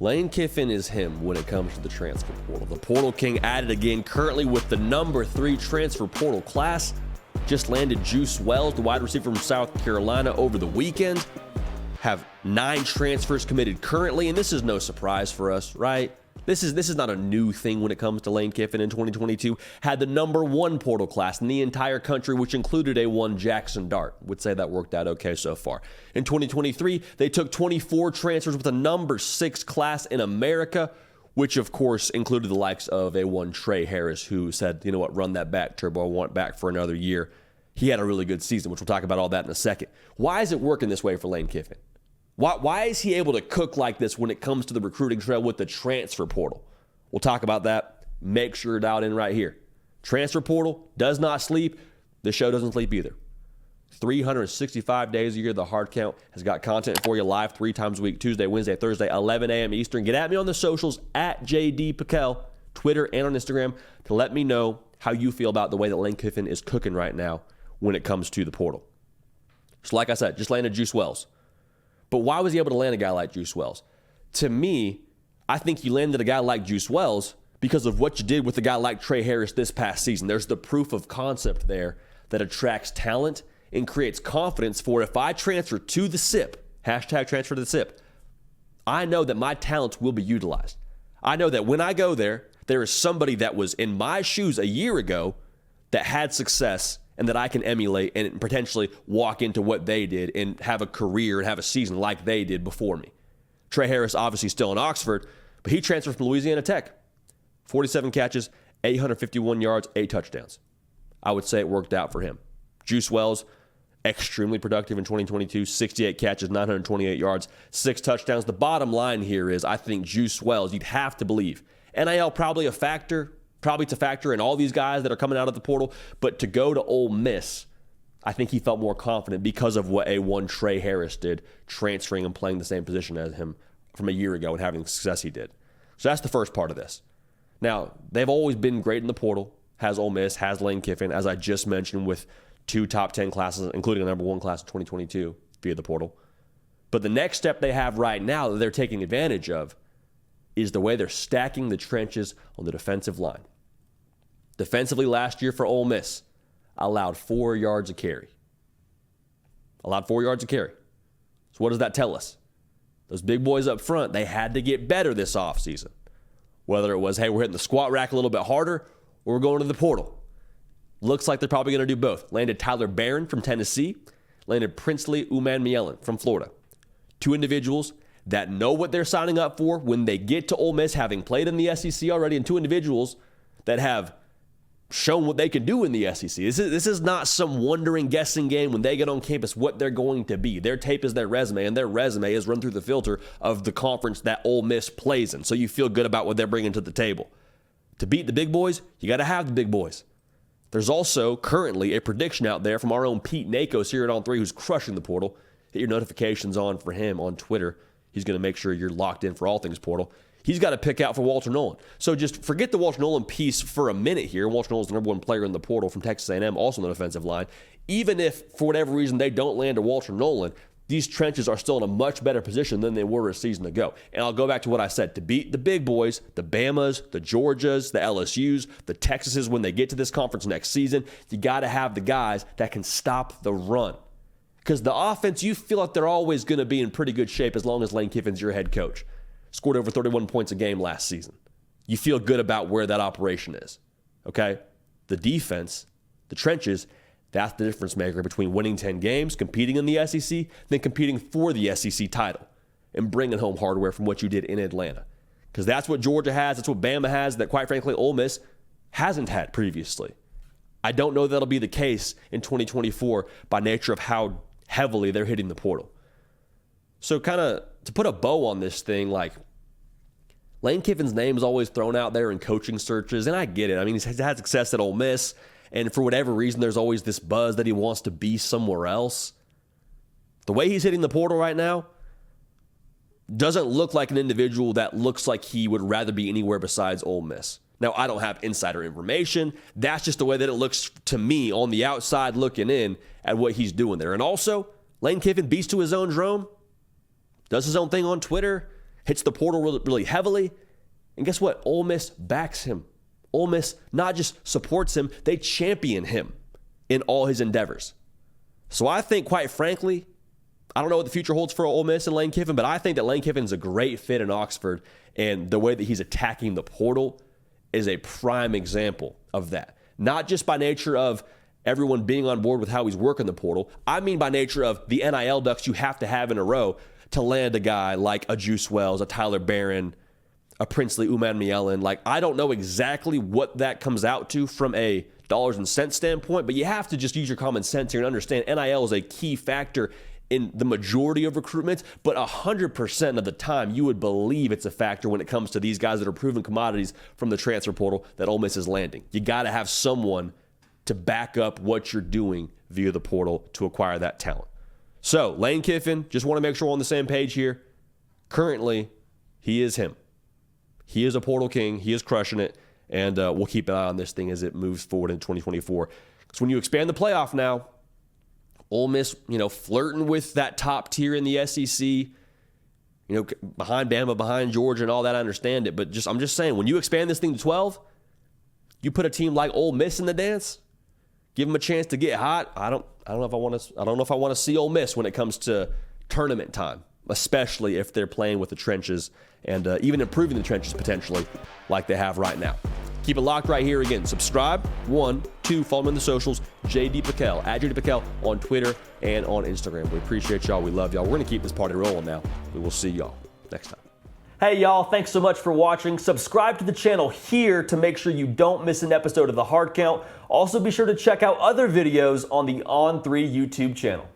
Lane Kiffin is him when it comes to the transfer portal. The portal king added again, currently with the number 3 transfer portal class. Just landed Juice Wells, the wide receiver from South Carolina, over the weekend. Have 9 transfers committed currently, and this is no surprise for us, right? This is not a new thing when it comes to Lane Kiffin in 2022. Had the number 1 portal class in the entire country, which included a 1 Jackson Dart. Would say that worked out okay so far. In 2023, they took 24 transfers with a number 6 class in America, which of course included the likes of a 1 Trey Harris, who said, you know what, run that back, Turbo, I want it back for another year. He had a really good season, which we'll talk about all that in a second. Why is it working this way for Lane Kiffin? Why is he able to cook like this when it comes to the recruiting trail with the transfer portal? We'll talk about that. Make sure you're dialed in right here. Transfer portal does not sleep. The show doesn't sleep either. 365 days a year, the Hard Count has got content for you live 3 times a week, Tuesday, Wednesday, Thursday, 11 a.m. Eastern. Get at me on the socials at JD Piquel, Twitter and on Instagram, to let me know how you feel about the way that Lane Kiffin is cooking right now when it comes to the portal. So like I said, just landed Juice Wells. But why was he able to land a guy like Juice Wells? To me, I think you landed a guy like Juice Wells because of what you did with a guy like Trey Harris this past season. There's the proof of concept there that attracts talent and creates confidence for if I transfer to the SIP, hashtag transfer to the SIP, I know that my talents will be utilized. I know that when I go there, there is somebody that was in my shoes a year ago that had success and that I can emulate and potentially walk into what they did and have a career and have a season like they did before me. Trey Harris, obviously still in Oxford, but he transferred from Louisiana Tech. 47 catches, 851 yards, 8 touchdowns. I would say it worked out for him. Juice Wells, extremely productive in 2022, 68 catches, 928 yards, 6 touchdowns. The bottom line here is I think Juice Wells, you'd have to believe. NIL probably a factor, probably to factor in all these guys that are coming out of the portal, but to go to Ole Miss, I think he felt more confident because of what A1 Trey Harris did, transferring and playing the same position as him from a year ago and having the success he did. So that's the first part of this. Now, they've always been great in the portal, has Ole Miss, has Lane Kiffin, as I just mentioned, with 2 top 10 classes, including a number 1 class in 2022 via the portal. But the next step they have right now that they're taking advantage of is the way they're stacking the trenches on the defensive line. Defensively last year for Ole Miss, allowed 4 yards a carry. Allowed 4 yards a carry. So what does that tell us? Those big boys up front, they had to get better this offseason. Whether it was, hey, we're hitting the squat rack a little bit harder, or we're going to the portal. Looks like they're probably going to do both. Landed Tyler Barron from Tennessee. Landed Princely Umanmielen from Florida. 2 individuals that know what they're signing up for when they get to Ole Miss, having played in the SEC already, and 2 individuals that have shown what they can do in the SEC. This is not some wondering, guessing game when they get on campus what they're going to be. Their tape is their resume, and their resume is run through the filter of the conference that Ole Miss plays in. So you feel good about what they're bringing to the table. To beat the big boys, you got to have the big boys. There's also currently a prediction out there from our own Pete Nakos here at On3, who's crushing the portal. Hit your notifications on for him on Twitter. He's going to make sure you're locked in for all things portal. He's got to pick out for Walter Nolan. So just forget the Walter Nolan piece for a minute here. Walter Nolan's the number 1 player in the portal from Texas A&M, also on the defensive line. Even if, for whatever reason, they don't land a Walter Nolan, these trenches are still in a much better position than they were a season ago. And I'll go back to what I said. To beat the big boys, the Bamas, the Georgias, the LSUs, the Texases, when they get to this conference next season, you got to have the guys that can stop the run. Because the offense, you feel like they're always going to be in pretty good shape as long as Lane Kiffin's your head coach. Scored over 31 points a game last season. You feel good about where that operation is, okay? The defense, the trenches, that's the difference maker between winning 10 games, competing in the SEC, then competing for the SEC title and bringing home hardware from what you did in Atlanta. Because that's what Georgia has, that's what Bama has, that quite frankly Ole Miss hasn't had previously. I don't know that'll be the case in 2024 by nature of how heavily they're hitting the portal. So kind of to put a bow on this thing, like Lane Kiffin's name is always thrown out there in coaching searches, and I get it. I mean, he's had success at Ole Miss, and for whatever reason, there's always this buzz that he wants to be somewhere else. The way he's hitting the portal right now doesn't look like an individual that looks like he would rather be anywhere besides Ole Miss. Now, I don't have insider information. That's just the way that it looks to me on the outside looking in at what he's doing there. And also, Lane Kiffin beats to his own drum, does his own thing on Twitter, hits the portal really, really heavily. And guess what? Ole Miss backs him. Ole Miss not just supports him, they champion him in all his endeavors. So I think, quite frankly, I don't know what the future holds for Ole Miss and Lane Kiffin, but I think that Lane Kiffin is a great fit in Oxford, and the way that he's attacking the portal is a prime example of that. Not just by nature of everyone being on board with how he's working the portal. I mean by nature of the NIL ducks you have to have in a row to land a guy like a Juice Wells, a Tyler Barron, a Princely Umanmielen. Like, I don't know exactly what that comes out to from a dollars and cents standpoint, but you have to just use your common sense here and understand NIL is a key factor in the majority of recruitments, but 100% of the time you would believe it's a factor when it comes to these guys that are proven commodities from the transfer portal that Ole Miss is landing. You got to have someone to back up what you're doing via the portal to acquire that talent. So, Lane Kiffin, just want to make sure we're on the same page here. Currently, he is him. He is a portal king. He is crushing it, and we'll keep an eye on this thing as it moves forward in 2024. Because when you expand the playoff now, Ole Miss, flirting with that top tier in the SEC, behind Bama, behind Georgia and all that, I understand it. But I'm just saying, when you expand this thing to 12, you put a team like Ole Miss in the dance, give them a chance to get hot. I don't know if I want to see Ole Miss when it comes to tournament time, especially if they're playing with the trenches and even improving the trenches potentially like they have right now. Keep it locked right here. Again, subscribe. 1, 2, follow me on the socials. JD Piquel, at JD Piquel on Twitter and on Instagram. We appreciate y'all. We love y'all. We're going to keep this party rolling now. We will see y'all next time. Hey, y'all. Thanks so much for watching. Subscribe to the channel here to make sure you don't miss an episode of The Hard Count. Also, be sure to check out other videos on the On3 YouTube channel.